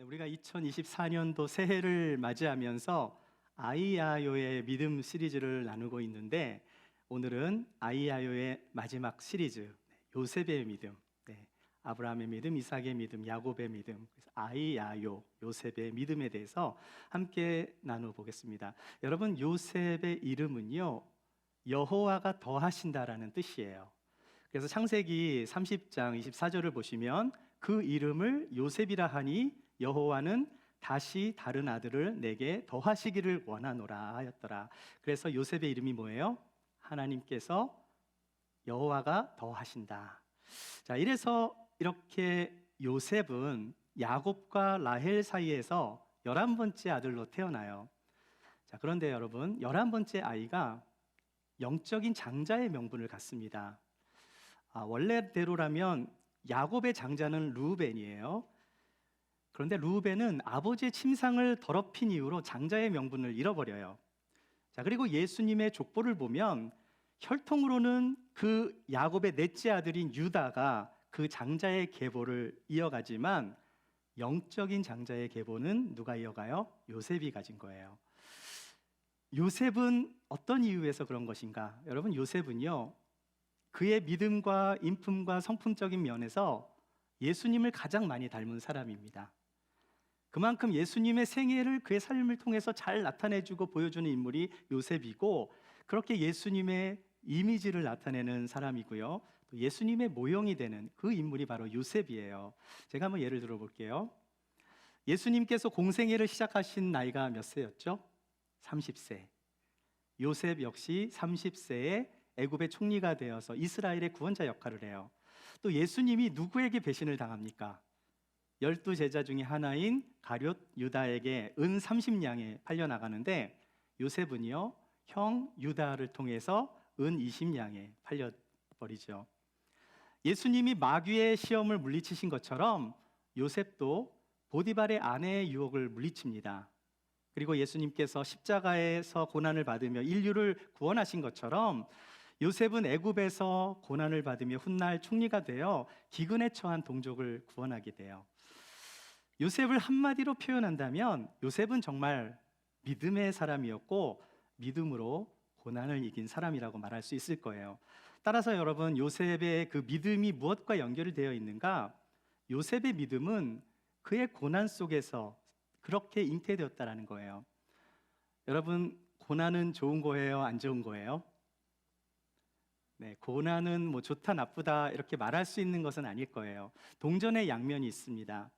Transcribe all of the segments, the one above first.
우리가 2024년도 새해를 맞이하면서 아이아요의 믿음 시리즈를 나누고 있는데, 오늘은 아이아요의 마지막 시리즈, 요셉의 믿음, 아브라함의 믿음, 이삭의 믿음, 야곱의 믿음, 그래서 아이아요, 요셉의 믿음에 대해서 함께 나눠보겠습니다. 여러분, 요셉의 이름은요, 여호와가 더하신다라는 뜻이에요. 그래서 창세기 30장 24절을 보시면 그 이름을 요셉이라 하니 여호와는 다시 다른 아들을 내게 더하시기를 원하노라 하였더라. 그래서 요셉의 이름이 뭐예요? 하나님께서 여호와가 더하신다. 자, 이래서 이렇게 요셉은 야곱과 라헬 사이에서 11번째 아들로 태어나요. 자, 그런데 여러분, 11번째 아이가 영적인 장자의 명분을 갖습니다. 원래대로라면 야곱의 장자는 르우벤이에요. 그런데 르우벤은 아버지의 침상을 더럽힌 이유로 장자의 명분을 잃어버려요. 자, 그리고 예수님의 족보를 보면 혈통으로는 그 야곱의 넷째 아들인 유다가 그 장자의 계보를 이어가지만 영적인 장자의 계보는 누가 이어가요? 요셉이 가진 거예요. 요셉은 어떤 이유에서 그런 것인가? 여러분, 요셉은요, 그의 믿음과 인품과 성품적인 면에서 예수님을 가장 많이 닮은 사람입니다. 그만큼 예수님의 생애를 그의 삶을 통해서 잘 나타내주고 보여주는 인물이 요셉이고, 그렇게 예수님의 이미지를 나타내는 사람이고요, 또 예수님의 모형이 되는 그 인물이 바로 요셉이에요. 제가 한번 예를 들어 볼게요. 예수님께서 공생애를 시작하신 나이가 몇 세였죠? 30세. 요셉 역시 30세에 애굽의 총리가 되어서 이스라엘의 구원자 역할을 해요. 또 예수님이 누구에게 배신을 당합니까? 12제자 중에 하나인 가룟 유다에게 은 30냥에 팔려나가는데, 요셉은요, 형 유다를 통해서 은 20냥에 팔려버리죠. 예수님이 마귀의 시험을 물리치신 것처럼 요셉도 보디발의 아내의 유혹을 물리칩니다. 그리고 예수님께서 십자가에서 고난을 받으며 인류를 구원하신 것처럼 요셉은 애굽에서 고난을 받으며 훗날 총리가 되어 기근에 처한 동족을 구원하게 돼요. 요셉을 한마디로 표현한다면 요셉은 정말 믿음의 사람이었고 믿음으로 고난을 이긴 사람이라고 말할 수 있을 거예요. 따라서 여러분, 요셉의 그 믿음이 무엇과 연결이 되어 있는가? 요셉의 믿음은 그의 고난 속에서 그렇게 잉태되었다라는 거예요. 여러분, 고난은 좋은 거예요? 안 좋은 거예요? 네, 고난은 뭐 좋다 나쁘다 이렇게 말할 수 있는 것은 아닐 거예요. 동전의 양면이 있습니다.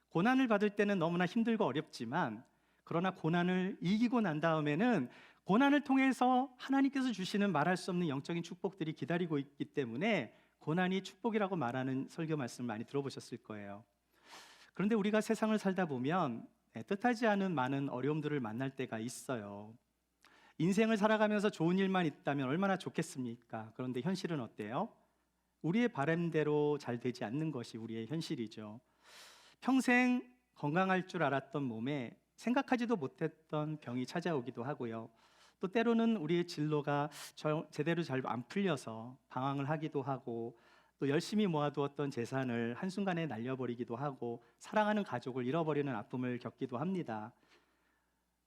고난을 받을 때는 너무나 힘들고 어렵지만, 그러나 고난을 이기고 난 다음에는 고난을 통해서 하나님께서 주시는 말할 수 없는 영적인 축복들이 기다리고 있기 때문에 고난이 축복이라고 말하는 설교 말씀을 많이 들어보셨을 거예요. 그런데 우리가 세상을 살다 보면 뜻하지 않은 많은 어려움들을 만날 때가 있어요. 인생을 살아가면서 좋은 일만 있다면 얼마나 좋겠습니까? 그런데 현실은 어때요? 우리의 바람대로 잘 되지 않는 것이 우리의 현실이죠. 평생 건강할 줄 알았던 몸에 생각하지도 못했던 병이 찾아오기도 하고요. 또 때로는 우리의 진로가 제대로 잘 안 풀려서 방황을 하기도 하고, 또 열심히 모아두었던 재산을 한순간에 날려버리기도 하고, 사랑하는 가족을 잃어버리는 아픔을 겪기도 합니다.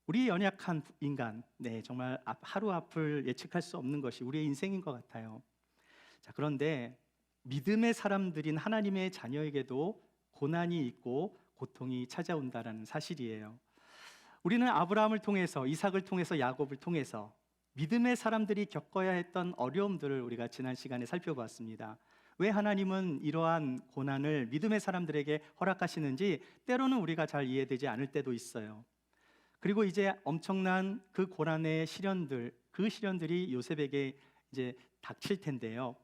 우리 연약한 인간, 정말 하루 앞을 예측할 수 없는 것이 우리의 인생인 것 같아요. 자, 그런데 믿음의 사람들인 하나님의 자녀에게도 고난이 있고 고통이 찾아온다는 사실이에요. 우리는 아브라함을 통해서, 이삭을 통해서, 야곱을 통해서 믿음의 사람들이 겪어야 했던 어려움들을 우리가 지난 시간에 살펴보았습니다. 왜 하나님은 이러한 고난을 믿음의 사람들에게 허락하시는지 때로는 우리가 잘 이해되지 않을 때도 있어요. 그리고 이제 엄청난 그 고난의 시련들, 그 시련들이 요셉에게 이제 닥칠 텐데요.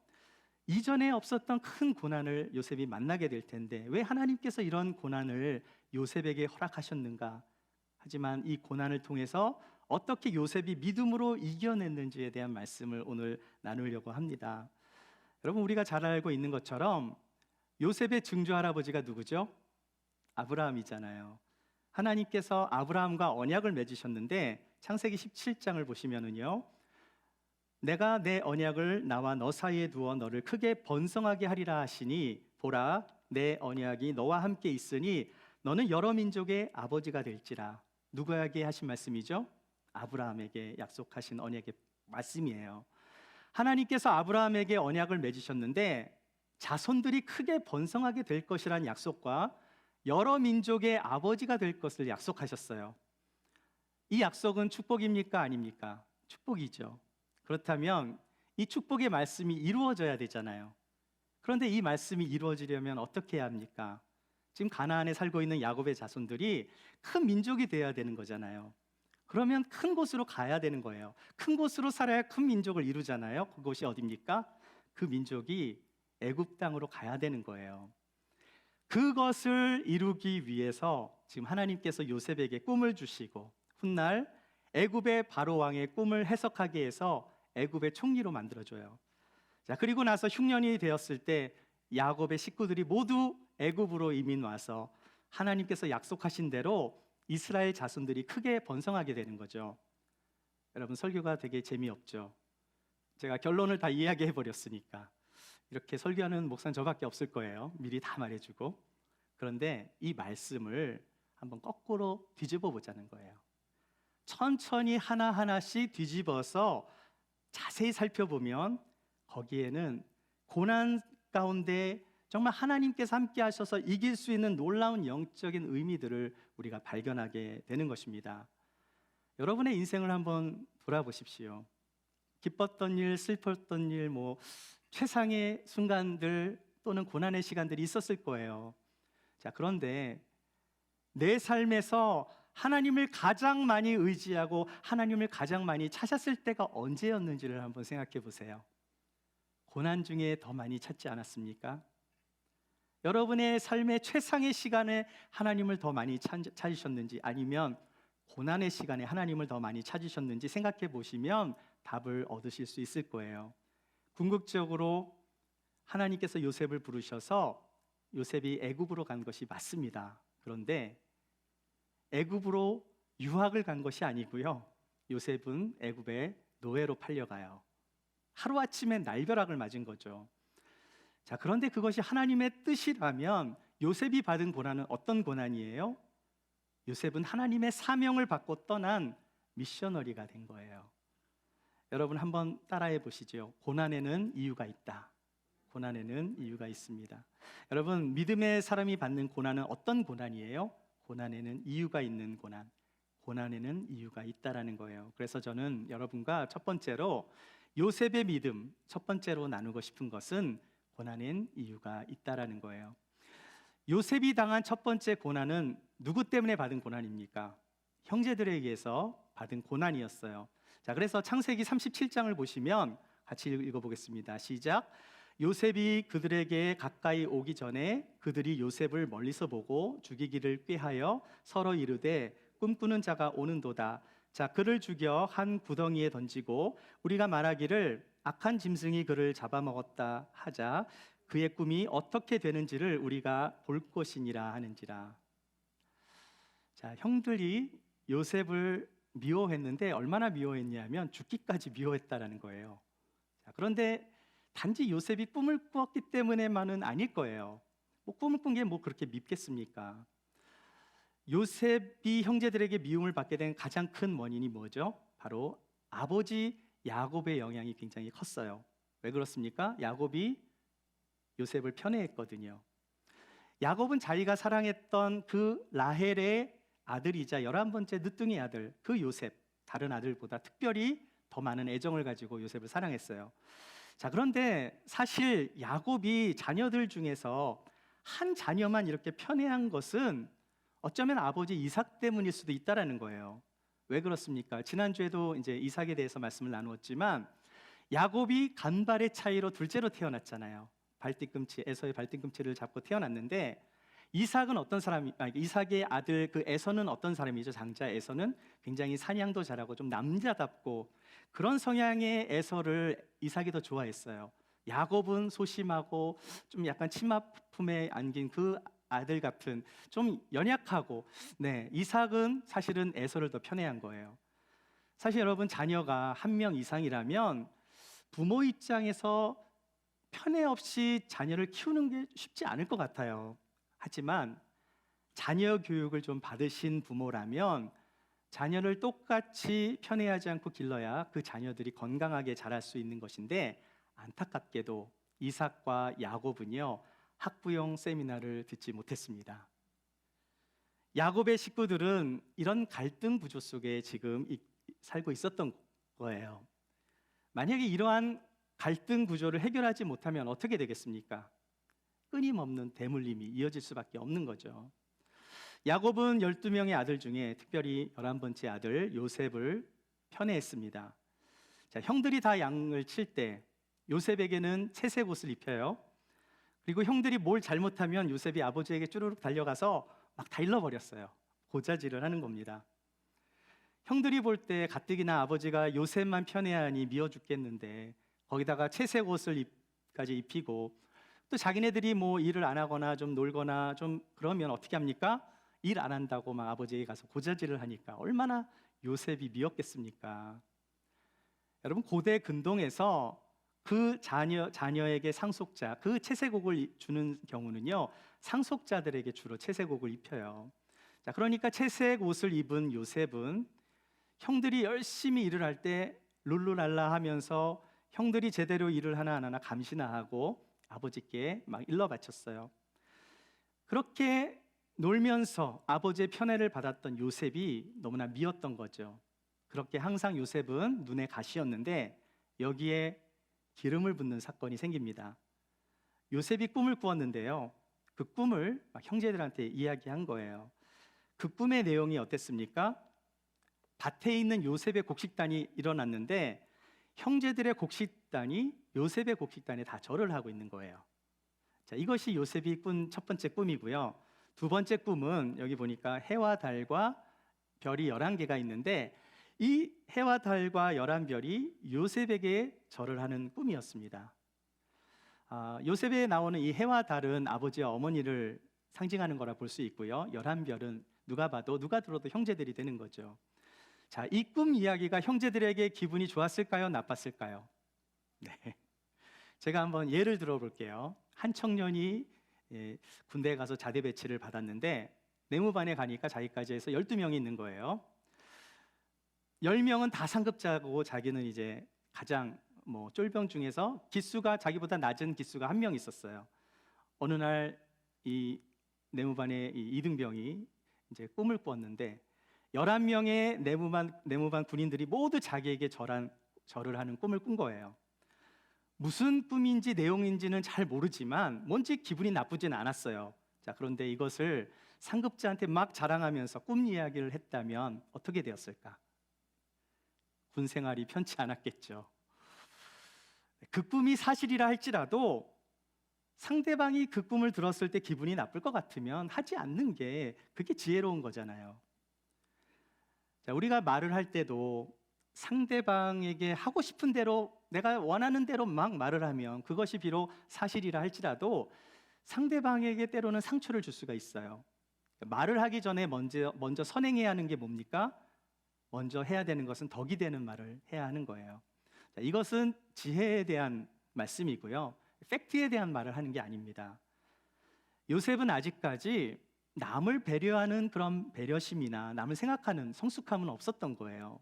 이전에 없었던 큰 고난을 요셉이 만나게 될 텐데 왜 하나님께서 이런 고난을 요셉에게 허락하셨는가? 하지만 이 고난을 통해서 어떻게 요셉이 믿음으로 이겨냈는지에 대한 말씀을 오늘 나누려고 합니다. 여러분, 우리가 잘 알고 있는 것처럼 요셉의 증조 할아버지가 누구죠? 아브라함이잖아요. 하나님께서 아브라함과 언약을 맺으셨는데 창세기 17장을 보시면은요, 내가 내 언약을 나와 너 사이에 두어 너를 크게 번성하게 하리라 하시니 보라, 내 언약이 너와 함께 있으니 너는 여러 민족의 아버지가 될지라. 누구에게 하신 말씀이죠? 아브라함에게 약속하신 언약의 말씀이에요. 하나님께서 아브라함에게 언약을 맺으셨는데 자손들이 크게 번성하게 될 것이라는 약속과 여러 민족의 아버지가 될 것을 약속하셨어요. 이 약속은 축복입니까? 아닙니까? 축복이죠. 그렇다면 이 축복의 말씀이 이루어져야 되잖아요. 그런데 이 말씀이 이루어지려면 어떻게 해야 합니까? 지금 가나안에 살고 있는 야곱의 자손들이 큰 민족이 되어야 되는 거잖아요. 그러면 큰 곳으로 가야 되는 거예요. 큰 곳으로 살아야 큰 민족을 이루잖아요. 그곳이 어디입니까? 그 민족이 애굽 땅으로 가야 되는 거예요. 그것을 이루기 위해서 지금 하나님께서 요셉에게 꿈을 주시고 훗날 애굽의 바로 왕의 꿈을 해석하게 해서 애굽의 총리로 만들어줘요. 자, 그리고 나서 흉년이 되었을 때 야곱의 식구들이 모두 애굽으로 이민 와서 하나님께서 약속하신 대로 이스라엘 자손들이 크게 번성하게 되는 거죠. 여러분, 설교가 되게 재미없죠. 제가 결론을 다 이야기해 버렸으니까. 이렇게 설교하는 목사는 저밖에 없을 거예요. 미리 다 말해주고. 그런데 이 말씀을 한번 거꾸로 뒤집어 보자는 거예요. 천천히 하나하나씩 뒤집어서 자세히 살펴보면 거기에는 고난 가운데 정말 하나님께서 함께 하셔서 이길 수 있는 놀라운 영적인 의미들을 우리가 발견하게 되는 것입니다. 여러분의 인생을 한번 돌아보십시오. 기뻤던 일, 슬펐던 일, 최상의 순간들 또는 고난의 시간들이 있었을 거예요. 자, 그런데 내 삶에서 하나님을 가장 많이 의지하고 하나님을 가장 많이 찾았을 때가 언제였는지를 한번 생각해 보세요. 고난 중에 더 많이 찾지 않았습니까? 여러분의 삶의 최상의 시간에 하나님을 더 많이 찾으셨는지, 아니면 고난의 시간에 하나님을 더 많이 찾으셨는지 생각해 보시면 답을 얻으실 수 있을 거예요. 궁극적으로 하나님께서 요셉을 부르셔서 요셉이 애굽으로 간 것이 맞습니다. 그런데 애굽으로 유학을 간 것이 아니고요, 요셉은 애굽의 노예로 팔려가요. 하루아침에 날벼락을 맞은 거죠. 자, 그런데 그것이 하나님의 뜻이라면 요셉이 받은 고난은 어떤 고난이에요? 요셉은 하나님의 사명을 받고 떠난 미셔너리가 된 거예요. 여러분 한번 따라해 보시죠. 고난에는 이유가 있다. 고난에는 이유가 있습니다. 여러분, 믿음의 사람이 받는 고난은 어떤 고난이에요? 고난에는 이유가 있는 고난. 고난에는 이유가 있다라는 거예요. 그래서 저는 여러분과 첫 번째로 요셉의 믿음, 첫 번째로 나누고 싶은 것은 고난엔 이유가 있다라는 거예요. 요셉이 당한 첫 번째 고난은 누구 때문에 받은 고난입니까? 형제들에 의해서 받은 고난이었어요. 자, 그래서 창세기 37장을 보시면 같이 읽어보겠습니다. 시작. 요셉이 그들에게 가까이 오기 전에 그들이 요셉을 멀리서 보고 죽이기를 꾀하여 서로 이르되 꿈꾸는 자가 오는도다. 자, 그를 죽여 한 구덩이에 던지고 우리가 말하기를 악한 짐승이 그를 잡아먹었다 하자 그의 꿈이 어떻게 되는지를 우리가 볼 것이니라 하는지라. 자, 형들이 요셉을 미워했는데 얼마나 미워했냐면 죽기까지 미워했다라는 거예요. 자, 그런데 단지 요셉이 꿈을 꾸었기 때문에만은 아닐 거예요. 꿈을 꾼 게 그렇게 밉겠습니까? 요셉이 형제들에게 미움을 받게 된 가장 큰 원인이 뭐죠? 바로 아버지 야곱의 영향이 굉장히 컸어요. 왜 그렇습니까? 야곱이 요셉을 편애했거든요. 야곱은 자기가 사랑했던 그 라헬의 아들이자 11번째 늦둥이 아들 그 요셉, 다른 아들보다 특별히 더 많은 애정을 가지고 요셉을 사랑했어요. 자, 그런데 사실 야곱이 자녀들 중에서 한 자녀만 이렇게 편애한 것은 어쩌면 아버지 이삭 때문일 수도 있다라는 거예요. 왜 그렇습니까? 지난주에도 이제 이삭에 대해서 말씀을 나누었지만 야곱이 간발의 차이로 둘째로 태어났잖아요. 발뒤꿈치, 에서의 발뒤꿈치를 잡고 태어났는데 이삭은 어떤 사람이? 이삭의 아들 그 에서는 어떤 사람이죠? 장자 에서는 굉장히 사냥도 잘하고 좀 남자답고 그런 성향의 에서를 이삭이 더 좋아했어요. 야곱은 소심하고 좀 약간 치마 품에 안긴 그 아들 같은 좀 연약하고, 이삭은 사실은 에서를 더 편애한 거예요. 사실 여러분, 자녀가 한 명 이상이라면 부모 입장에서 편애 없이 자녀를 키우는 게 쉽지 않을 것 같아요. 하지만 자녀 교육을 좀 받으신 부모라면 자녀를 똑같이 편애하지 않고 길러야 그 자녀들이 건강하게 자랄 수 있는 것인데, 안타깝게도 이삭과 야곱은요, 학부형 세미나를 듣지 못했습니다. 야곱의 식구들은 이런 갈등 구조 속에 지금 살고 있었던 거예요. 만약에 이러한 갈등 구조를 해결하지 못하면 어떻게 되겠습니까? 끊임없는 대물림이 이어질 수밖에 없는 거죠. 야곱은 12명의 아들 중에 특별히 11번째 아들 요셉을 편애했습니다. 자, 형들이 다 양을 칠 때 요셉에게는 채색 옷을 입혀요. 그리고 형들이 뭘 잘못하면 요셉이 아버지에게 쭈르륵 달려가서 막 다 일러버렸어요. 고자질을 하는 겁니다. 형들이 볼 때 가뜩이나 아버지가 요셉만 편애하니 미워 죽겠는데 거기다가 채색 옷을까지 입히고, 또 자기네들이 뭐 일을 안 하거나 좀 놀거나 좀 그러면 어떻게 합니까? 일 안 한다고 막 아버지에게 가서 고자질을 하니까 얼마나 요셉이 미웠겠습니까? 여러분, 고대 근동에서 그 자녀에게 상속자, 그 채색옷을 주는 경우는요, 상속자들에게 주로 채색옷을 입혀요. 자, 그러니까 채색 옷을 입은 요셉은 형들이 열심히 일을 할 때 룰루랄라 하면서 형들이 제대로 일을 하나 안 하나 감시나 하고 아버지께 막 일러 바쳤어요. 그렇게 놀면서 아버지의 편애를 받았던 요셉이 너무나 미웠던 거죠. 그렇게 항상 요셉은 눈에 가시였는데 여기에 기름을 붓는 사건이 생깁니다. 요셉이 꿈을 꾸었는데요, 그 꿈을 막 형제들한테 이야기한 거예요. 그 꿈의 내용이 어땠습니까? 밭에 있는 요셉의 곡식단이 일어났는데 형제들의 곡식단이 요셉의 곡식단에 다 절을 하고 있는 거예요. 자, 이것이 요셉이 꾼 첫 번째 꿈이고요. 두 번째 꿈은 여기 보니까 해와 달과 별이 11개가 있는데 이 해와 달과 11별이 요셉에게 절을 하는 꿈이었습니다. 요셉에 나오는 이 해와 달은 아버지와 어머니를 상징하는 거라 볼 수 있고요. 11별은 누가 들어도 형제들이 되는 거죠. 자, 이 꿈 이야기가 형제들에게 기분이 좋았을까요? 나빴을까요? 네. 제가 한번 예를 들어 볼게요. 한 청년이 군대에 가서 자대 배치를 받았는데 내무반에 가니까 자기까지 해서 12명이 있는 거예요. 10명은 다 상급자고 자기는 이제 가장 쫄병 중에서 기수가 자기보다 낮은 기수가 한 명 있었어요. 어느 날 이 내무반의 이 2등병이 이제 꿈을 꾸었는데 11명의 내무반 군인들이 모두 자기에게 절을 하는 꿈을 꾼 거예요. 무슨 꿈인지 내용인지는 잘 모르지만 뭔지 기분이 나쁘지는 않았어요. 자, 그런데 이것을 상급자한테 막 자랑하면서 꿈 이야기를 했다면 어떻게 되었을까? 군 생활이 편치 않았겠죠. 그 꿈이 사실이라 할지라도 상대방이 그 꿈을 들었을 때 기분이 나쁠 것 같으면 하지 않는 게 그게 지혜로운 거잖아요. 자, 우리가 말을 할 때도 상대방에게 하고 싶은 대로 내가 원하는 대로 막 말을 하면 그것이 비록 사실이라 할지라도 상대방에게 때로는 상처를 줄 수가 있어요. 말을 하기 전에 먼저 선행해야 하는 게 뭡니까? 먼저 해야 되는 것은 덕이 되는 말을 해야 하는 거예요. 자, 이것은 지혜에 대한 말씀이고요. 팩트에 대한 말을 하는 게 아닙니다. 요셉은 아직까지 남을 배려하는 그런 배려심이나 남을 생각하는 성숙함은 없었던 거예요.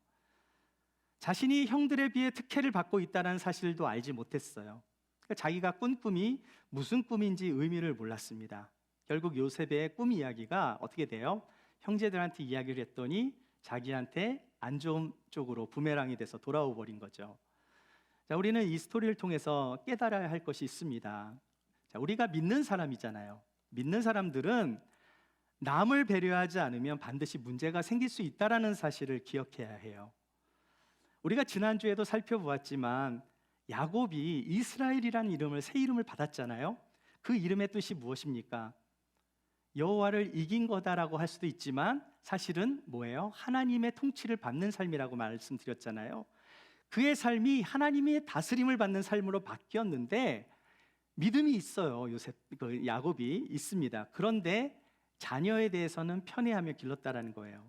자신이 형들에 비해 특혜를 받고 있다는 사실도 알지 못했어요. 그러니까 자기가 꾼 꿈이 무슨 꿈인지 의미를 몰랐습니다. 결국 요셉의 꿈 이야기가 어떻게 돼요? 형제들한테 이야기를 했더니 자기한테 안 좋은 쪽으로 부메랑이 돼서 돌아오 버린 거죠. 자, 우리는 이 스토리를 통해서 깨달아야 할 것이 있습니다. 자, 우리가 믿는 사람이잖아요. 믿는 사람들은 남을 배려하지 않으면 반드시 문제가 생길 수 있다는 사실을 기억해야 해요. 우리가 지난주에도 살펴보았지만 야곱이 이스라엘이라는 이름을 새 이름을 받았잖아요. 그 이름의 뜻이 무엇입니까? 여호와를 이긴 거다라고 할 수도 있지만 사실은 뭐예요? 하나님의 통치를 받는 삶이라고 말씀드렸잖아요. 그의 삶이 하나님의 다스림을 받는 삶으로 바뀌었는데 믿음이 있어요. 야곱이 있습니다. 그런데 자녀에 대해서는 편애하며 길렀다라는 거예요.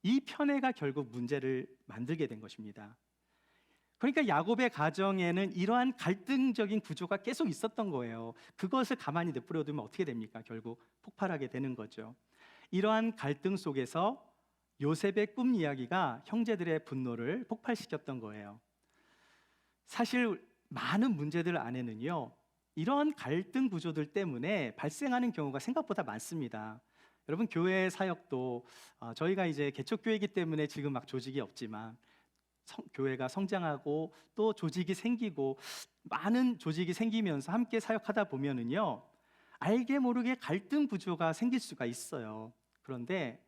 이 편애가 결국 문제를 만들게 된 것입니다. 그러니까 야곱의 가정에는 이러한 갈등적인 구조가 계속 있었던 거예요. 그것을 가만히 내버려두면 어떻게 됩니까? 결국 폭발하게 되는 거죠. 이러한 갈등 속에서 요셉의 꿈 이야기가 형제들의 분노를 폭발시켰던 거예요. 사실 많은 문제들 안에는요, 이런 갈등 구조들 때문에 발생하는 경우가 생각보다 많습니다. 여러분, 교회 사역도 저희가 이제 개척교회이기 때문에 지금 막 조직이 없지만 교회가 성장하고 또 조직이 생기고 많은 조직이 생기면서 함께 사역하다 보면은요, 알게 모르게 갈등 구조가 생길 수가 있어요. 그런데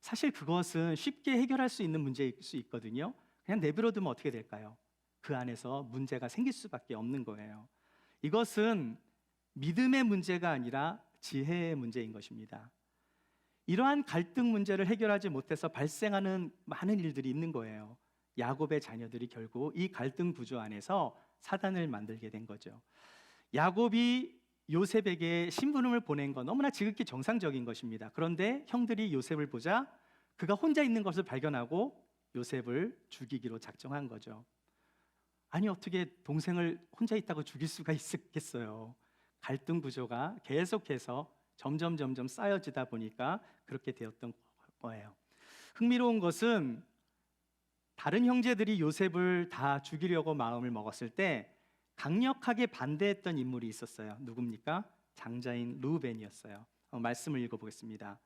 사실 그것은 쉽게 해결할 수 있는 문제일 수 있거든요. 그냥 내버려두면 어떻게 될까요? 그 안에서 문제가 생길 수밖에 없는 거예요. 이것은 믿음의 문제가 아니라 지혜의 문제인 것입니다. 이러한 갈등 문제를 해결하지 못해서 발생하는 많은 일들이 있는 거예요. 야곱의 자녀들이 결국 이 갈등 구조 안에서 사단을 만들게 된 거죠. 야곱이 요셉에게 심부름을 보낸 건 너무나 지극히 정상적인 것입니다. 그런데 형들이 요셉을 보자 그가 혼자 있는 것을 발견하고 요셉을 죽이기로 작정한 거죠. 아니, 어떻게 동생을 혼자 있다고 죽일 수가 있겠어요? 갈등 구조가 계속해서 점점 쌓여지다 보니까 그렇게 되었던 거예요. 흥미로운 것은 다른 형제들이 요셉을 다 죽이려고 마음을 먹었을 때 강력하게 반대했던 인물이 있었어요. 누굽니까? 장자인 르우벤이었어요. 말씀을 읽어보겠습니다.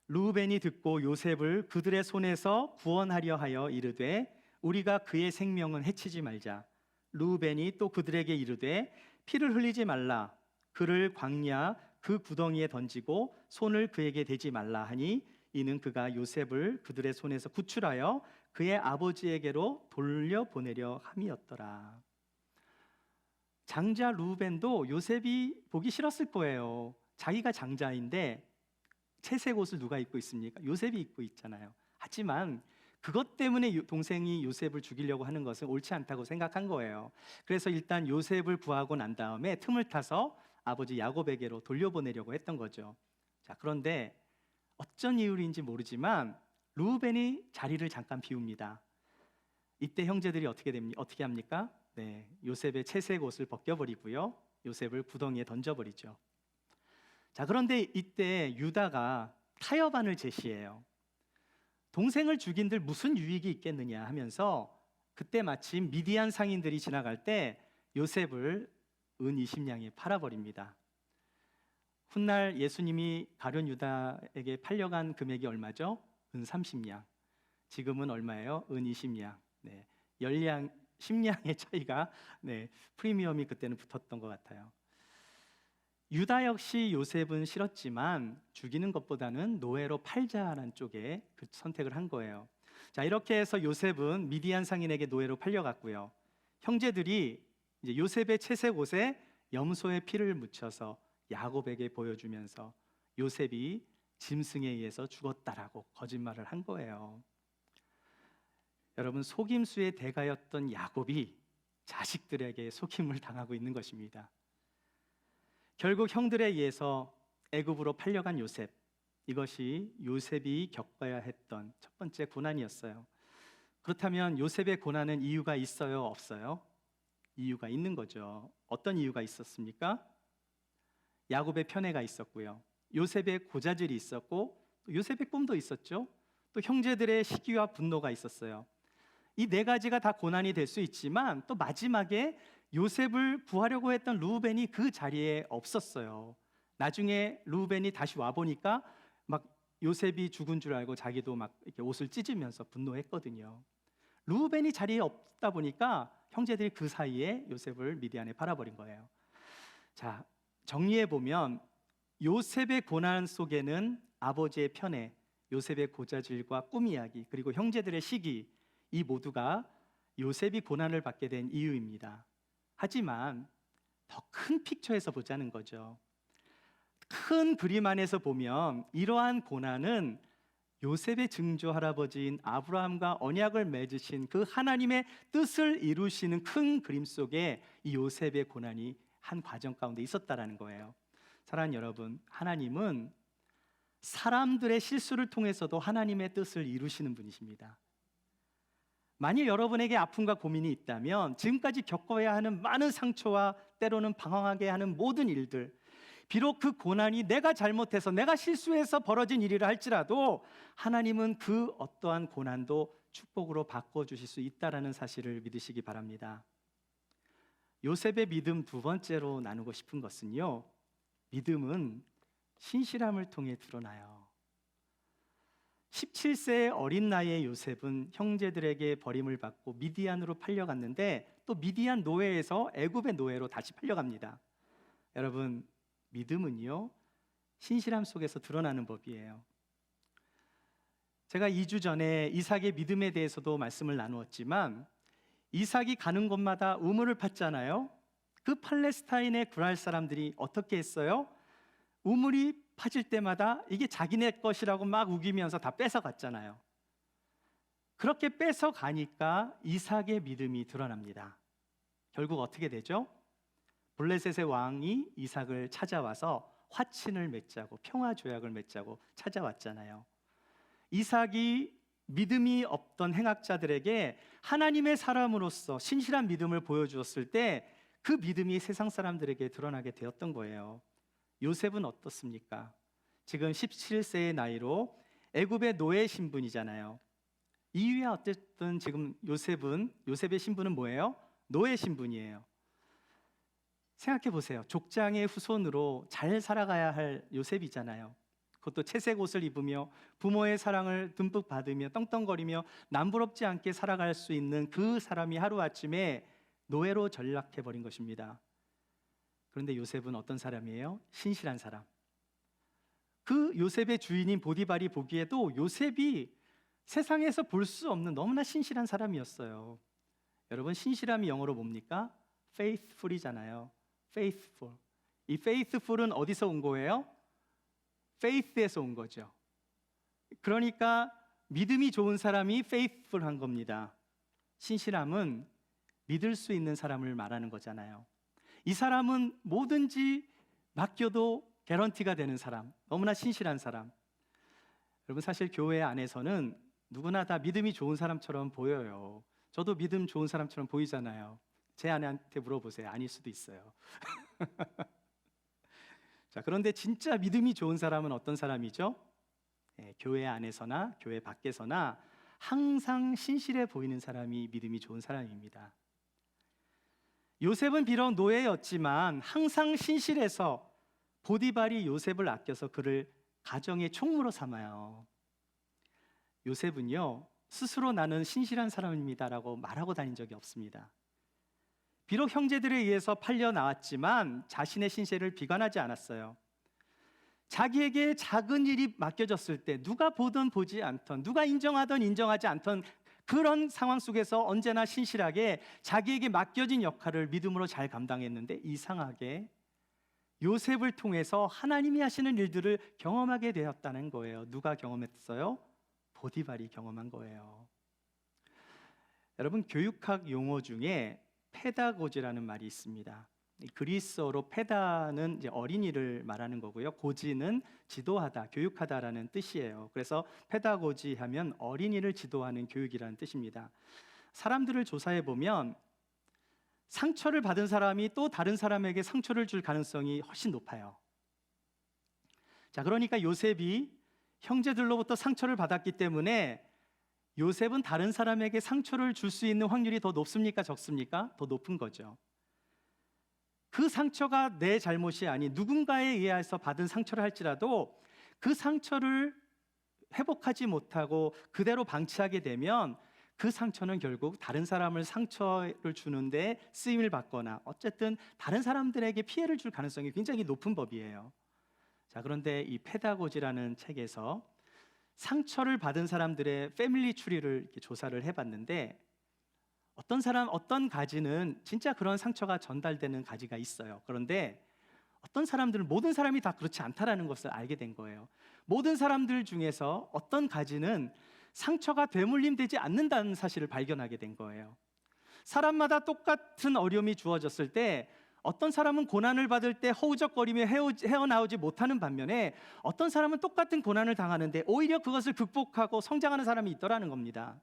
르우벤이 듣고 요셉을 그들의 손에서 구원하려 하여 이르되 우리가 그의 생명은 해치지 말자. 르우벤이 또 그들에게 이르되 피를 흘리지 말라. 그를 광야 그 구덩이에 던지고 손을 그에게 대지 말라 하니 이는 그가 요셉을 그들의 손에서 구출하여 그의 아버지에게로 돌려보내려 함이었더라. 장자 르우벤도 요셉이 보기 싫었을 거예요. 자기가 장자인데 채색 옷을 누가 입고 있습니까? 요셉이 입고 있잖아요. 하지만 그것 때문에 동생이 요셉을 죽이려고 하는 것은 옳지 않다고 생각한 거예요. 그래서 일단 요셉을 구하고 난 다음에 틈을 타서 아버지 야곱에게로 돌려보내려고 했던 거죠. 자, 그런데 어쩐 이유인지 모르지만 르우벤이 자리를 잠깐 비웁니다. 이때 형제들이 어떻게 합니까? 네, 요셉의 채색 옷을 벗겨버리고요, 요셉을 구덩이에 던져버리죠. 자, 그런데 이때 유다가 타협안을 제시해요. 동생을 죽인들 무슨 유익이 있겠느냐 하면서 그때 마침 미디안 상인들이 지나갈 때 요셉을 은 20냥에 팔아버립니다. 훗날 예수님이 가룟 유다에게 팔려간 금액이 얼마죠? 은 30냥. 지금은 얼마예요? 은 20냥. 네, 10냥, 10냥의 차이가, 프리미엄이 그때는 붙었던 것 같아요. 유다 역시 요셉은 싫었지만 죽이는 것보다는 노예로 팔자라는 쪽에 그 선택을 한 거예요. 자, 이렇게 해서 요셉은 미디안 상인에게 노예로 팔려갔고요. 형제들이 이제 요셉의 채색 옷에 염소의 피를 묻혀서 야곱에게 보여주면서 요셉이 짐승에 의해서 죽었다라고 거짓말을 한 거예요. 여러분, 속임수의 대가였던 야곱이 자식들에게 속임을 당하고 있는 것입니다. 결국 형들에 의해서 애굽으로 팔려간 요셉, 이것이 요셉이 겪어야 했던 첫 번째 고난이었어요. 그렇다면 요셉의 고난은 이유가 있어요, 없어요? 이유가 있는 거죠. 어떤 이유가 있었습니까? 야곱의 편애가 있었고요, 요셉의 고자질이 있었고, 요셉의 꿈도 있었죠. 또 형제들의 시기와 분노가 있었어요. 이 네 가지가 다 고난이 될 수 있지만 또 마지막에 요셉을 구하려고 했던 르우벤이 그 자리에 없었어요. 나중에 르우벤이 다시 와 보니까 막 요셉이 죽은 줄 알고 자기도 막 이렇게 옷을 찢으면서 분노했거든요. 르우벤이 자리에 없다 보니까 형제들이 그 사이에 요셉을 미디안에 팔아버린 거예요. 자, 정리해 보면 요셉의 고난 속에는 아버지의 편애, 요셉의 고자질과 꿈 이야기, 그리고 형제들의 시기, 이 모두가 요셉이 고난을 받게 된 이유입니다. 하지만 더 큰 픽처에서 보자는 거죠. 큰 그림 안에서 보면 이러한 고난은 요셉의 증조 할아버지인 아브라함과 언약을 맺으신 그 하나님의 뜻을 이루시는 큰 그림 속에 이 요셉의 고난이 한 과정 가운데 있었다라는 거예요. 사랑하는 여러분, 하나님은 사람들의 실수를 통해서도 하나님의 뜻을 이루시는 분이십니다. 만일 여러분에게 아픔과 고민이 있다면 지금까지 겪어야 하는 많은 상처와 때로는 방황하게 하는 모든 일들, 비록 그 고난이 내가 잘못해서 내가 실수해서 벌어진 일이라 할지라도 하나님은 그 어떠한 고난도 축복으로 바꿔주실 수 있다는 사실을 믿으시기 바랍니다. 요셉의 믿음 두 번째로 나누고 싶은 것은요, 믿음은 신실함을 통해 드러나요. 17세의 어린 나이의 요셉은 형제들에게 버림을 받고 미디안으로 팔려갔는데 또 미디안 노예에서 애굽의 노예로 다시 팔려갑니다. 여러분, 믿음은요, 신실함 속에서 드러나는 법이에요. 제가 2주 전에 이삭의 믿음에 대해서도 말씀을 나누었지만 이삭이 가는 곳마다 우물을 팠잖아요. 그 팔레스타인의 구랄 사람들이 어떻게 했어요? 우물이 파질 때마다 이게 자기네 것이라고 막 우기면서 다 뺏어갔잖아요. 그렇게 뺏어가니까 이삭의 믿음이 드러납니다. 결국 어떻게 되죠? 블레셋의 왕이 이삭을 찾아와서 화친을 맺자고, 평화 조약을 맺자고 찾아왔잖아요. 이삭이 믿음이 없던 행악자들에게 하나님의 사람으로서 신실한 믿음을 보여주었을 때 그 믿음이 세상 사람들에게 드러나게 되었던 거예요. 요셉은 어떻습니까? 지금 17세의 나이로 애굽의 노예 신분이잖아요. 이후에 어쨌든 지금 요셉의 신분은 뭐예요? 노예 신분이에요. 생각해 보세요. 족장의 후손으로 잘 살아가야 할 요셉이잖아요. 그것도 채색 옷을 입으며 부모의 사랑을 듬뿍 받으며 떵떵거리며 남부럽지 않게 살아갈 수 있는 그 사람이 하루아침에 노예로 전락해버린 것입니다. 그런데 요셉은 어떤 사람이에요? 신실한 사람. 그 요셉의 주인인 보디발이 보기에도 요셉이 세상에서 볼 수 없는 너무나 신실한 사람이었어요. 여러분, 신실함이 영어로 뭡니까? faithful이잖아요. faithful. 이 faithful은 어디서 온 거예요? faith에서 온 거죠. 그러니까 믿음이 좋은 사람이 faithful한 겁니다. 신실함은 믿을 수 있는 사람을 말하는 거잖아요. 이 사람은 뭐든지 맡겨도 개런티가 되는 사람, 너무나 신실한 사람. 여러분, 사실 교회 안에서는 누구나 다 믿음이 좋은 사람처럼 보여요. 저도 믿음 좋은 사람처럼 보이잖아요. 제 아내한테 물어보세요. 아닐 수도 있어요. 자, 그런데 진짜 믿음이 좋은 사람은 어떤 사람이죠? 교회 안에서나 교회 밖에서나 항상 신실해 보이는 사람이 믿음이 좋은 사람입니다. 요셉은 비록 노예였지만 항상 신실해서 보디발이 요셉을 아껴서 그를 가정의 총무로 삼아요. 요셉은요, 스스로 나는 신실한 사람입니다라고 말하고 다닌 적이 없습니다. 비록 형제들에 의해서 팔려 나왔지만 자신의 신실을 비관하지 않았어요. 자기에게 작은 일이 맡겨졌을 때 누가 보든 보지 않던, 누가 인정하든 인정하지 않던 그런 상황 속에서 언제나 신실하게 자기에게 맡겨진 역할을 믿음으로 잘 감당했는데, 이상하게 요셉을 통해서 하나님이 하시는 일들을 경험하게 되었다는 거예요. 누가 경험했어요? 보디발이 경험한 거예요. 여러분, 교육학 용어 중에 페다고지라는 말이 있습니다. 그리스어로 페다는 이제 어린이를 말하는 거고요. 고지는 지도하다, 교육하다라는 뜻이에요. 그래서 페다고지 하면 어린이를 지도하는 교육이라는 뜻입니다. 사람들을 조사해 보면 상처를 받은 사람이 또 다른 사람에게 상처를 줄 가능성이 훨씬 높아요. 자, 그러니까 요셉이 형제들로부터 상처를 받았기 때문에 요셉은 다른 사람에게 상처를 줄 수 있는 확률이 더 높습니까? 적습니까? 더 높은 거죠. 그 상처가 내 잘못이 아닌 누군가에 의해서 받은 상처를 할지라도 그 상처를 회복하지 못하고 그대로 방치하게 되면 그 상처는 결국 다른 사람을 상처를 주는데 쓰임을 받거나 어쨌든 다른 사람들에게 피해를 줄 가능성이 굉장히 높은 법이에요. 자, 그런데 이 페다고지라는 책에서 상처를 받은 사람들의 패밀리 트리를 이렇게 조사를 해봤는데 어떤 가지는 진짜 그런 상처가 전달되는 가지가 있어요. 그런데 어떤 사람들은 모든 사람이 다 그렇지 않다라는 것을 알게 된 거예요. 모든 사람들 중에서 어떤 가지는 상처가 되물림되지 않는다는 사실을 발견하게 된 거예요. 사람마다 똑같은 어려움이 주어졌을 때 어떤 사람은 고난을 받을 때 허우적거리며 헤어나오지 못하는 반면에 어떤 사람은 똑같은 고난을 당하는데 오히려 그것을 극복하고 성장하는 사람이 있더라는 겁니다.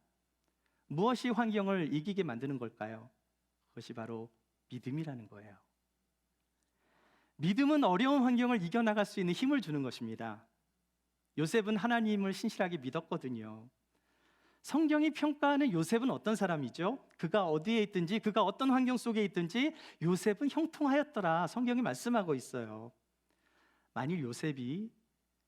무엇이 환경을 이기게 만드는 걸까요? 그것이 바로 믿음이라는 거예요. 믿음은 어려운 환경을 이겨나갈 수 있는 힘을 주는 것입니다. 요셉은 하나님을 신실하게 믿었거든요. 성경이 평가하는 요셉은 어떤 사람이죠? 그가 어디에 있든지, 그가 어떤 환경 속에 있든지 요셉은 형통하였더라, 성경이 말씀하고 있어요. 만일 요셉이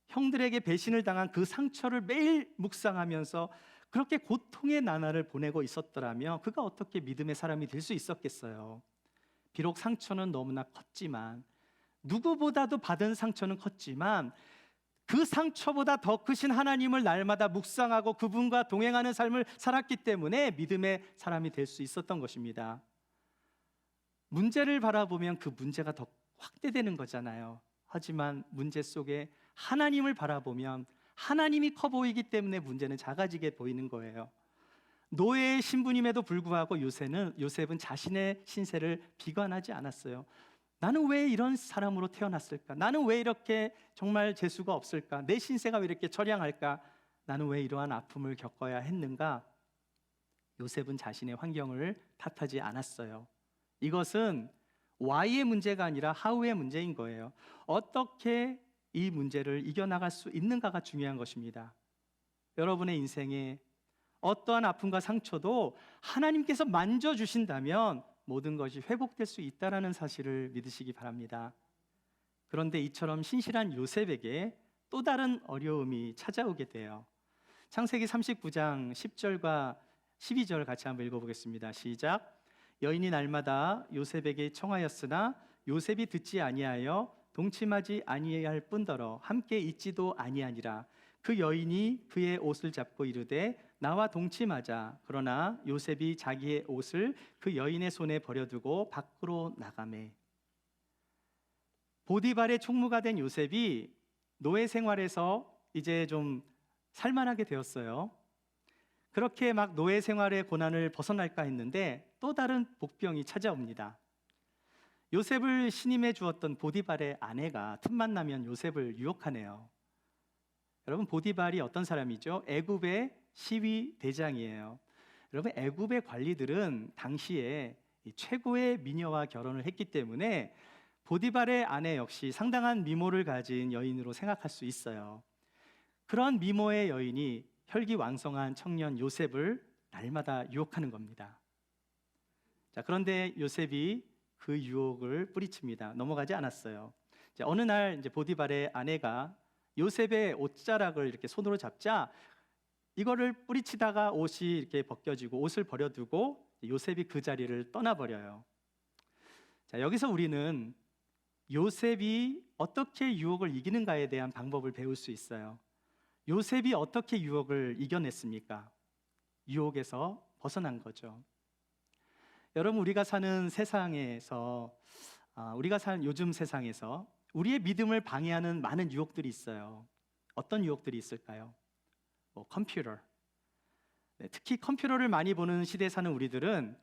형들에게 배신을 당한 그 상처를 매일 묵상하면서 그렇게 고통의 나날을 보내고 있었더라면 그가 어떻게 믿음의 사람이 될 수 있었겠어요? 비록 상처는 너무나 컸지만, 누구보다도 받은 상처는 컸지만 그 상처보다 더 크신 하나님을 날마다 묵상하고 그분과 동행하는 삶을 살았기 때문에 믿음의 사람이 될 수 있었던 것입니다. 문제를 바라보면 그 문제가 더 확대되는 거잖아요. 하지만 문제 속에 하나님을 바라보면 하나님이 커 보이기 때문에 문제는 작아지게 보이는 거예요. 노예의 신분임에도 불구하고 요셉은 자신의 신세를 비관하지 않았어요. 나는 왜 이런 사람으로 태어났을까? 나는 왜 이렇게 정말 재수가 없을까? 내 신세가 왜 이렇게 처량할까? 나는 왜 이러한 아픔을 겪어야 했는가? 요셉은 자신의 환경을 탓하지 않았어요. 이것은 Y의 문제가 아니라 How의 문제인 거예요. 어떻게 이 문제를 이겨나갈 수 있는가가 중요한 것입니다. 여러분의 인생에 어떠한 아픔과 상처도 하나님께서 만져주신다면 모든 것이 회복될 수 있다는 사실을 믿으시기 바랍니다. 그런데 이처럼 신실한 요셉에게 또 다른 어려움이 찾아오게 돼요. 창세기 39장 10절과 12절 같이 한번 읽어보겠습니다. 시작. 여인이 날마다 요셉에게 청하였으나 요셉이 듣지 아니하여 동침하지 아니할 뿐더러 함께 있지도 아니하니라. 그 여인이 그의 옷을 잡고 이르되 나와 동침하자. 그러나 요셉이 자기의 옷을 그 여인의 손에 버려두고 밖으로 나가매. 보디발의 총무가 된 요셉이 노예 생활에서 이제 좀 살만하게 되었어요. 그렇게 막 노예 생활의 고난을 벗어날까 했는데 또 다른 복병이 찾아옵니다. 요셉을 신임해 주었던 보디발의 아내가 틈만 나면 요셉을 유혹하네요. 여러분, 보디발이 어떤 사람이죠? 애굽의 시위 대장이에요. 여러분, 애굽의 관리들은 당시에 최고의 미녀와 결혼을 했기 때문에 보디발의 아내 역시 상당한 미모를 가진 여인으로 생각할 수 있어요. 그런 미모의 여인이 혈기왕성한 청년 요셉을 날마다 유혹하는 겁니다. 자, 그런데 요셉이 그 유혹을 뿌리칩니다. 넘어가지 않았어요. 자, 어느 날 이제 보디발의 아내가 요셉의 옷자락을 이렇게 손으로 잡자 이거를 뿌리치다가 옷이 이렇게 벗겨지고 옷을 버려두고 요셉이 그 자리를 떠나버려요. 자, 여기서 우리는 요셉이 어떻게 유혹을 이기는가에 대한 방법을 배울 수 있어요. 요셉이 어떻게 유혹을 이겨냈습니까? 유혹에서 벗어난 거죠. 여러분, 우리가 사는 세상에서 우리가 사는 요즘 세상에서 우리의 믿음을 방해하는 많은 유혹들이 있어요. 어떤 유혹들이 있을까요? 컴퓨터. 네, 특히 컴퓨터를 많이 보는 시대에 사는 우리들은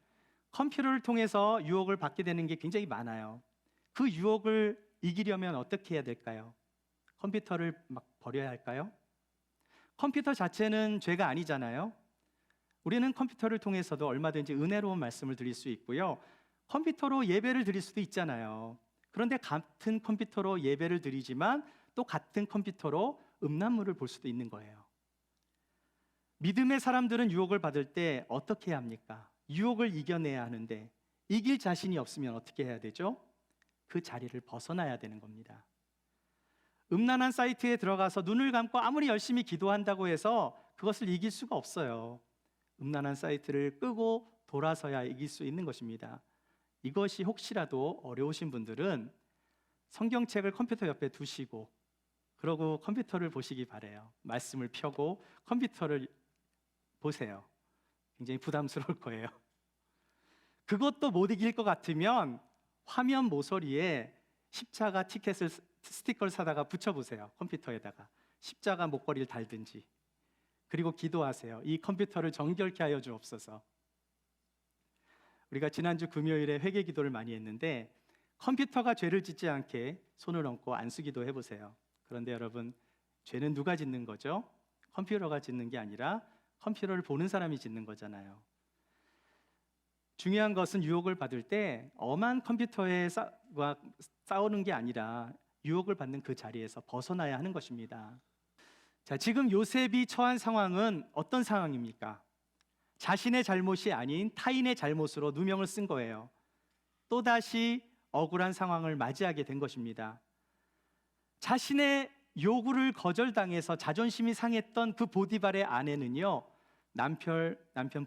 컴퓨터를 통해서 유혹을 받게 되는 게 굉장히 많아요. 그 유혹을 이기려면 어떻게 해야 될까요? 컴퓨터를 막 버려야 할까요? 컴퓨터 자체는 죄가 아니잖아요. 우리는 컴퓨터를 통해서도 얼마든지 은혜로운 말씀을 드릴 수 있고요. 컴퓨터로 예배를 드릴 수도 있잖아요. 그런데 같은 컴퓨터로 예배를 드리지만 또 같은 컴퓨터로 음란물을 볼 수도 있는 거예요. 믿음의 사람들은 유혹을 받을 때 어떻게 해야 합니까? 유혹을 이겨내야 하는데 이길 자신이 없으면 어떻게 해야 되죠? 그 자리를 벗어나야 되는 겁니다. 음란한 사이트에 들어가서 눈을 감고 아무리 열심히 기도한다고 해서 그것을 이길 수가 없어요. 음란한 사이트를 끄고 돌아서야 이길 수 있는 것입니다. 이것이 혹시라도 어려우신 분들은 성경책을 컴퓨터 옆에 두시고 그러고 컴퓨터를 보시기 바래요. 말씀을 펴고 컴퓨터를 보세요. 굉장히 부담스러울 거예요. 그것도 못 이길 것 같으면 화면 모서리에 십자가 티켓을 스티커를 사다가 붙여보세요. 컴퓨터에다가 십자가 목걸이를 달든지. 그리고 기도하세요. 이 컴퓨터를 정결케 하여 주옵소서. 우리가 지난주 금요일에 회개 기도를 많이 했는데 컴퓨터가 죄를 짓지 않게 손을 얹고 안수기도 해보세요. 그런데 여러분, 죄는 누가 짓는 거죠? 컴퓨터가 짓는 게 아니라 컴퓨터를 보는 사람이 짓는 거잖아요. 중요한 것은 유혹을 받을 때 엄한 컴퓨터에 싸우는 게 아니라 유혹을 받는 그 자리에서 벗어나야 하는 것입니다. 자, 지금 요셉이 처한 상황은 어떤 상황입니까? 자신의 잘못이 아닌 타인의 잘못으로 누명을 쓴 거예요. 또다시 억울한 상황을 맞이하게 된 것입니다. 자신의 요구를 거절당해서 자존심이 상했던 그 보디발의 아내는요, 남편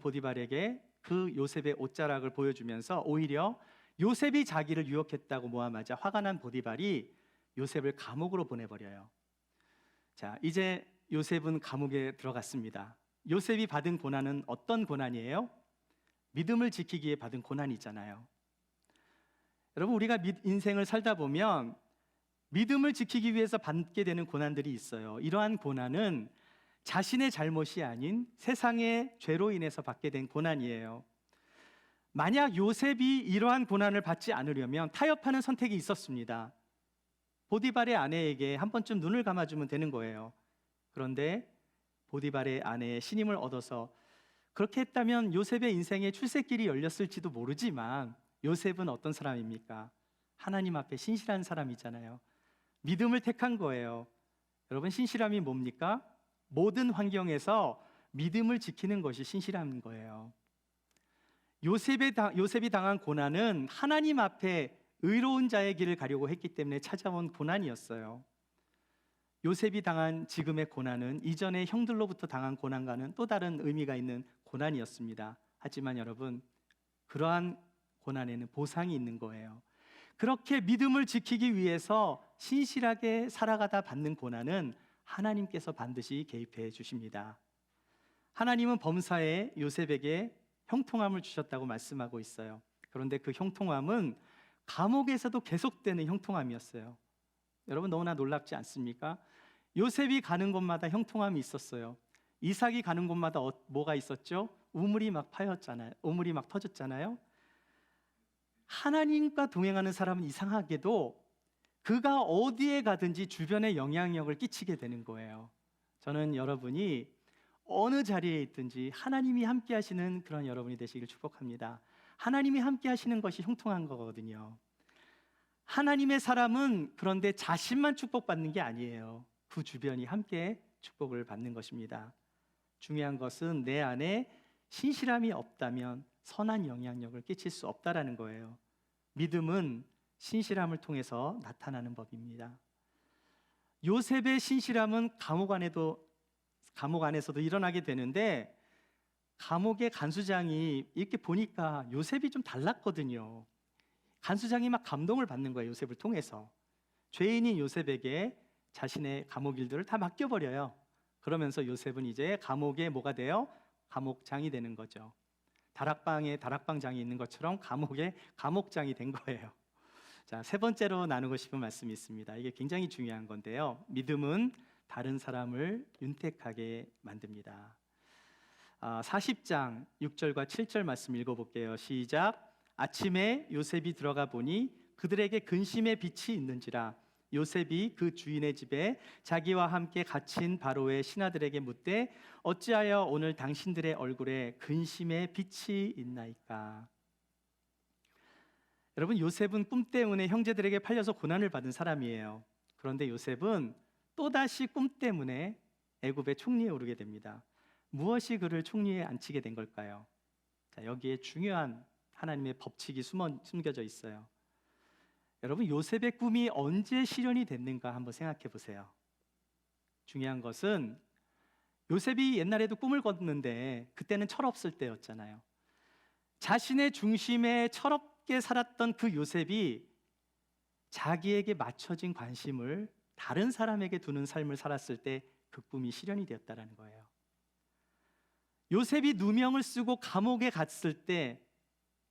보디발에게 그 요셉의 옷자락을 보여주면서 오히려 요셉이 자기를 유혹했다고 모함하자 화가 난 보디발이 요셉을 감옥으로 보내버려요. 자, 이제 요셉은 감옥에 들어갔습니다. 요셉이 받은 고난은 어떤 고난이에요? 믿음을 지키기에 받은 고난이잖아요. 여러분, 우리가 인생을 살다 보면 믿음을 지키기 위해서 받게 되는 고난들이 있어요. 이러한 고난은 자신의 잘못이 아닌 세상의 죄로 인해서 받게 된 고난이에요. 만약 요셉이 이러한 고난을 받지 않으려면 타협하는 선택이 있었습니다. 보디발의 아내에게 한 번쯤 눈을 감아주면 되는 거예요. 그런데 보디발의 아내의 신임을 얻어서 그렇게 했다면 요셉의 인생에 출세길이 열렸을지도 모르지만 요셉은 어떤 사람입니까? 하나님 앞에 신실한 사람이잖아요. 믿음을 택한 거예요. 여러분, 신실함이 뭡니까? 모든 환경에서 믿음을 지키는 것이 신실한 거예요. 요셉이 당한 고난은 하나님 앞에 의로운 자의 길을 가려고 했기 때문에 찾아온 고난이었어요. 요셉이 당한 지금의 고난은 이전의 형들로부터 당한 고난과는 또 다른 의미가 있는 고난이었습니다. 하지만 여러분, 그러한 고난에는 보상이 있는 거예요. 그렇게 믿음을 지키기 위해서 신실하게 살아가다 받는 고난은 하나님께서 반드시 개입해 주십니다. 하나님은 범사에 요셉에게 형통함을 주셨다고 말씀하고 있어요. 그런데 그 형통함은 감옥에서도 계속되는 형통함이었어요. 여러분, 너무나 놀랍지 않습니까? 요셉이 가는 곳마다 형통함이 있었어요. 이삭이 가는 곳마다 뭐가 있었죠? 우물이 막 파였잖아요. 우물이 막 터졌잖아요. 하나님과 동행하는 사람은 이상하게도 그가 어디에 가든지 주변에 영향력을 끼치게 되는 거예요. 저는 여러분이 어느 자리에 있든지 하나님이 함께 하시는 그런 여러분이 되시길 축복합니다. 하나님이 함께 하시는 것이 형통한 거거든요. 하나님의 사람은 그런데 자신만 축복받는 게 아니에요. 그 주변이 함께 축복을 받는 것입니다. 중요한 것은 내 안에 신실함이 없다면 선한 영향력을 끼칠 수 없다라는 거예요. 믿음은 신실함을 통해서 나타나는 법입니다. 요셉의 신실함은 감옥 안에서도 일어나게 되는데, 감옥의 간수장이 이렇게 보니까 요셉이 좀 달랐거든요. 간수장이 막 감동을 받는 거예요. 요셉을 통해서 죄인인 요셉에게 자신의 감옥 일들을 다 맡겨버려요. 그러면서 요셉은 이제 감옥에 뭐가 돼요? 감옥장이 되는 거죠. 다락방에 다락방장이 있는 것처럼 감옥에 감옥장이 된 거예요. 자, 세 번째로 나누고 싶은 말씀이 있습니다. 이게 굉장히 중요한 건데요. 믿음은 다른 사람을 윤택하게 만듭니다. 40장 6절과 7절 말씀 읽어볼게요. 시작. 아침에 요셉이 들어가 보니 그들에게 근심의 빛이 있는지라. 요셉이 그 주인의 집에 자기와 함께 갇힌 바로의 신하들에게 묻되 어찌하여 오늘 당신들의 얼굴에 근심의 빛이 있나이까? 여러분, 요셉은 꿈 때문에 형제들에게 팔려서 고난을 받은 사람이에요. 그런데 요셉은 또다시 꿈 때문에 애굽의 총리에 오르게 됩니다. 무엇이 그를 총리에 앉히게 된 걸까요? 자, 여기에 중요한 하나님의 법칙이 숨겨져 있어요. 여러분, 요셉의 꿈이 언제 실현이 됐는가 한번 생각해 보세요. 중요한 것은 요셉이 옛날에도 꿈을 꿨는데 그때는 철없을 때였잖아요. 자신의 중심에 철없게 살았던 그 요셉이 자기에게 맞춰진 관심을 다른 사람에게 두는 삶을 살았을 때 그 꿈이 실현이 되었다는 거예요. 요셉이 누명을 쓰고 감옥에 갔을 때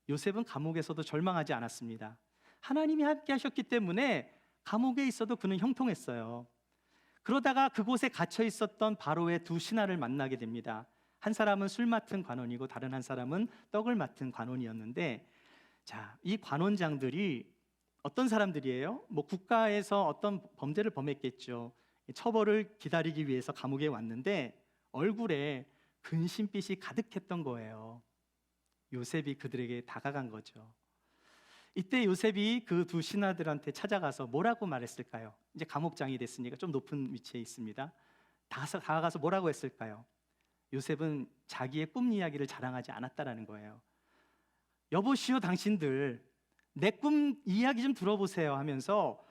요셉은 감옥에서도 절망하지 않았습니다. 하나님이 함께 하셨기 때문에 감옥에 있어도 그는 형통했어요. 그러다가 그곳에 갇혀 있었던 바로의 두 신하를 만나게 됩니다. 한 사람은 술 맡은 관원이고 다른 한 사람은 떡을 맡은 관원이었는데, 자, 이 관원장들이 어떤 사람들이에요? 국가에서 어떤 범죄를 범했겠죠. 처벌을 기다리기 위해서 감옥에 왔는데 얼굴에 근심빛이 가득했던 거예요. 요셉이 그들에게 다가간 거죠. 이때 요셉이 그 두 신하들한테 찾아가서 뭐라고 말했을까요? 이제 감옥장이 됐으니까 좀 높은 위치에 있습니다. 다가가서 뭐라고 했을까요? 요셉은 자기의 꿈 이야기를 자랑하지 않았다라는 거예요. 여보시오, 당신들 내 꿈 이야기 좀 들어보세요 하면서,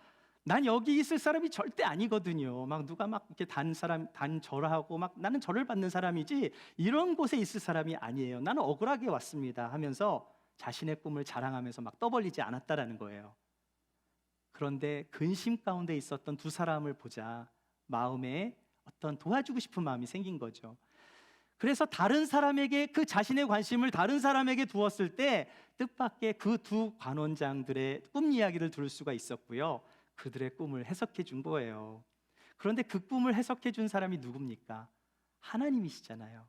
난 여기 있을 사람이 절대 아니거든요. 막 누가 막 이렇게 단절하고 막 나는 절을 받는 사람이지 이런 곳에 있을 사람이 아니에요. 나는 억울하게 왔습니다 하면서 자신의 꿈을 자랑하면서 막 떠벌리지 않았다라는 거예요. 그런데 근심 가운데 있었던 두 사람을 보자 마음에 어떤 도와주고 싶은 마음이 생긴 거죠. 그래서 다른 사람에게, 그 자신의 관심을 다른 사람에게 두었을 때 뜻밖의 그 두 관원장들의 꿈 이야기를 들을 수가 있었고요, 그들의 꿈을 해석해 준 거예요. 그런데 그 꿈을 해석해 준 사람이 누굽니까? 하나님이시잖아요.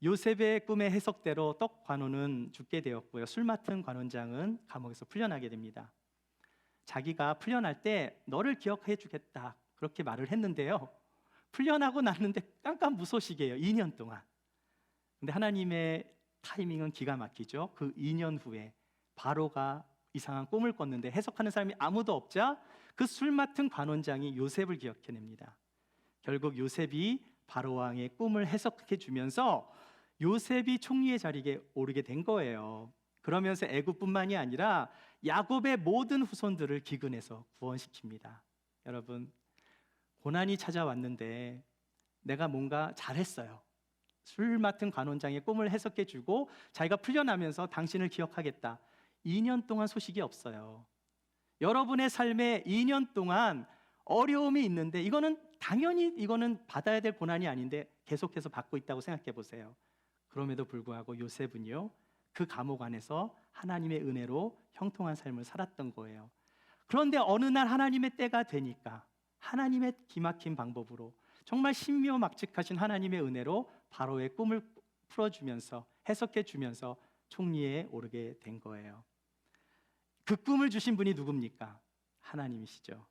요셉의 꿈의 해석대로 떡 관원은 죽게 되었고요, 술 맡은 관원장은 감옥에서 풀려나게 됩니다. 자기가 풀려날 때 너를 기억해 주겠다 그렇게 말을 했는데요, 풀려나고 났는데 깜깜무소식이에요. 2년 동안. 근데 하나님의 타이밍은 기가 막히죠. 그 2년 후에 바로가 이상한 꿈을 꿨는데 해석하는 사람이 아무도 없자 그 술 맡은 관원장이 요셉을 기억해냅니다. 결국 요셉이 바로 왕의 꿈을 해석해 주면서 요셉이 총리의 자리에 오르게 된 거예요. 그러면서 애굽뿐만이 아니라 야곱의 모든 후손들을 기근해서 구원시킵니다. 여러분, 고난이 찾아왔는데 내가 뭔가 잘했어요. 술 맡은 관원장의 꿈을 해석해 주고 자기가 풀려나면서 당신을 기억하겠다. 2년 동안 소식이 없어요. 여러분의 삶에 2년 동안 어려움이 있는데 이거는 당연히 이거는 받아야 될 고난이 아닌데 계속해서 받고 있다고 생각해 보세요. 그럼에도 불구하고 요셉은요, 그 감옥 안에서 하나님의 은혜로 형통한 삶을 살았던 거예요. 그런데 어느 날 하나님의 때가 되니까 하나님의 기막힌 방법으로 정말 신묘막측하신 하나님의 은혜로 바로의 꿈을 풀어주면서 해석해주면서 총리에 오르게 된 거예요. 그 꿈을 주신 분이 누굽니까? 하나님이시죠.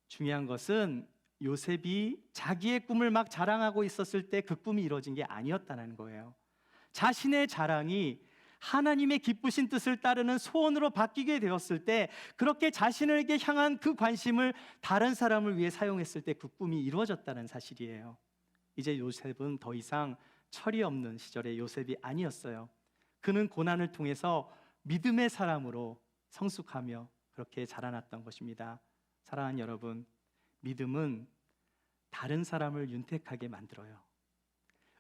중요한 것은 요셉이 자기의 꿈을 막 자랑하고 있었을 때 그 꿈이 이루어진 게 아니었다는 거예요. 자신의 자랑이 하나님의 기쁘신 뜻을 따르는 소원으로 바뀌게 되었을 때, 그렇게 자신에게 향한 그 관심을 다른 사람을 위해 사용했을 때 그 꿈이 이루어졌다는 사실이에요. 이제 요셉은 더 이상 철이 없는 시절의 요셉이 아니었어요. 그는 고난을 통해서 믿음의 사람으로 성숙하며 그렇게 자라났던 것입니다. 사랑하는 여러분, 믿음은 다른 사람을 윤택하게 만들어요.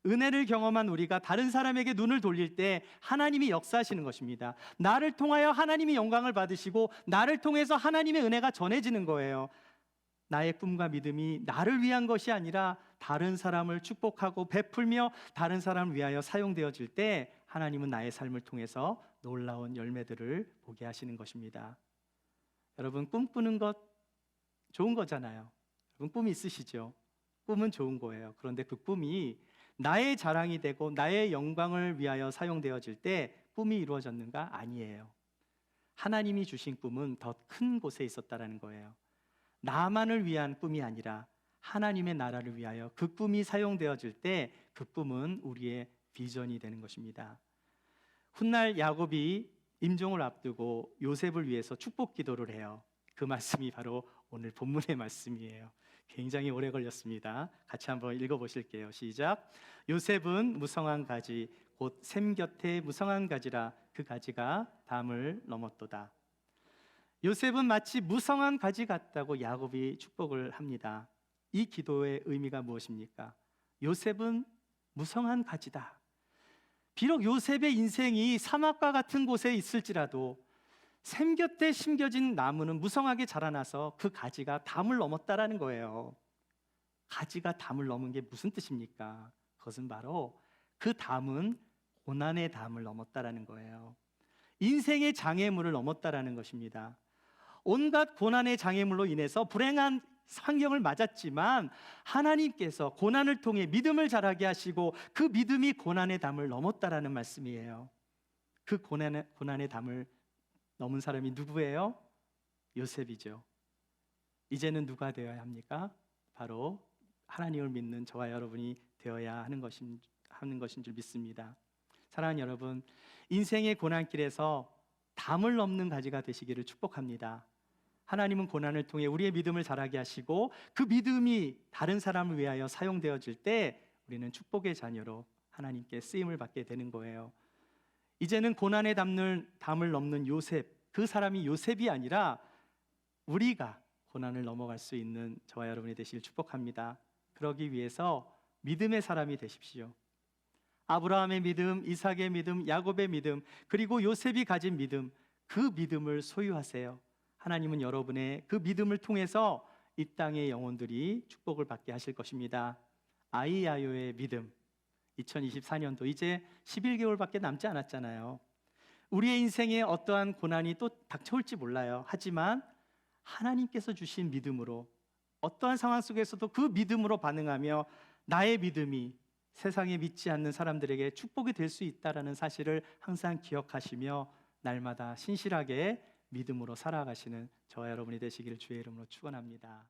은혜를 경험한 우리가 다른 사람에게 눈을 돌릴 때 하나님이 역사하시는 것입니다. 나를 통하여 하나님이 영광을 받으시고 나를 통해서 하나님의 은혜가 전해지는 거예요. 나의 꿈과 믿음이 나를 위한 것이 아니라 다른 사람을 축복하고 베풀며 다른 사람을 위하여 사용되어질 때 하나님은 나의 삶을 통해서 놀라운 열매들을 보게 하시는 것입니다. 여러분, 꿈꾸는 것 좋은 거잖아요. 여러분, 꿈이 있으시죠? 꿈은 좋은 거예요. 그런데 그 꿈이 나의 자랑이 되고 나의 영광을 위하여 사용되어질 때 꿈이 이루어졌는가? 아니에요. 하나님이 주신 꿈은 더 큰 곳에 있었다라는 거예요. 나만을 위한 꿈이 아니라 하나님의 나라를 위하여 그 꿈이 사용되어질 때 그 꿈은 우리의 비전이 되는 것입니다. 훗날 야곱이 임종을 앞두고 요셉을 위해서 축복 기도를 해요. 그 말씀이 바로 오늘 본문의 말씀이에요. 굉장히 오래 걸렸습니다. 같이 한번 읽어보실게요. 시작. 요셉은 무성한 가지 곧 샘 곁에 무성한 가지라 그 가지가 담을 넘었도다. 요셉은 마치 무성한 가지 같다고 야곱이 축복을 합니다. 이 기도의 의미가 무엇입니까? 요셉은 무성한 가지다. 비록 요셉의 인생이 사막과 같은 곳에 있을지라도 샘 곁에 심겨진 나무는 무성하게 자라나서 그 가지가 담을 넘었다라는 거예요. 가지가 담을 넘은 게 무슨 뜻입니까? 그것은 바로 그 담은 고난의 담을 넘었다라는 거예요. 인생의 장애물을 넘었다라는 것입니다. 온갖 고난의 장애물로 인해서 불행한 환경을 맞았지만 하나님께서 고난을 통해 믿음을 자라게 하시고 그 믿음이 고난의 담을 넘었다라는 말씀이에요. 그 고난의 담을 넘은 사람이 누구예요? 요셉이죠. 이제는 누가 되어야 합니까? 바로 하나님을 믿는 저와 여러분이 되어야 하는 것인 줄 믿습니다. 사랑하는 여러분, 인생의 고난길에서 담을 넘는 가지가 되시기를 축복합니다. 하나님은 고난을 통해 우리의 믿음을 자라게 하시고 그 믿음이 다른 사람을 위하여 사용되어질 때 우리는 축복의 자녀로 하나님께 쓰임을 받게 되는 거예요. 이제는 고난의 담을 넘는 요셉, 그 사람이 요셉이 아니라 우리가 고난을 넘어갈 수 있는 저와 여러분이 되시길 축복합니다. 그러기 위해서 믿음의 사람이 되십시오. 아브라함의 믿음, 이삭의 믿음, 야곱의 믿음, 그리고 요셉이 가진 믿음, 그 믿음을 소유하세요. 하나님은 여러분의 그 믿음을 통해서 이 땅의 영혼들이 축복을 받게 하실 것입니다. 아이야요의 믿음, 2024년도 이제 11개월밖에 남지 않았잖아요. 우리의 인생에 어떠한 고난이 또 닥쳐올지 몰라요. 하지만 하나님께서 주신 믿음으로 어떠한 상황 속에서도 그 믿음으로 반응하며 나의 믿음이 세상에 믿지 않는 사람들에게 축복이 될 수 있다는 사실을 항상 기억하시며 날마다 신실하게 믿음으로 살아가시는 저와 여러분이 되시기를 주의 이름으로 축원합니다.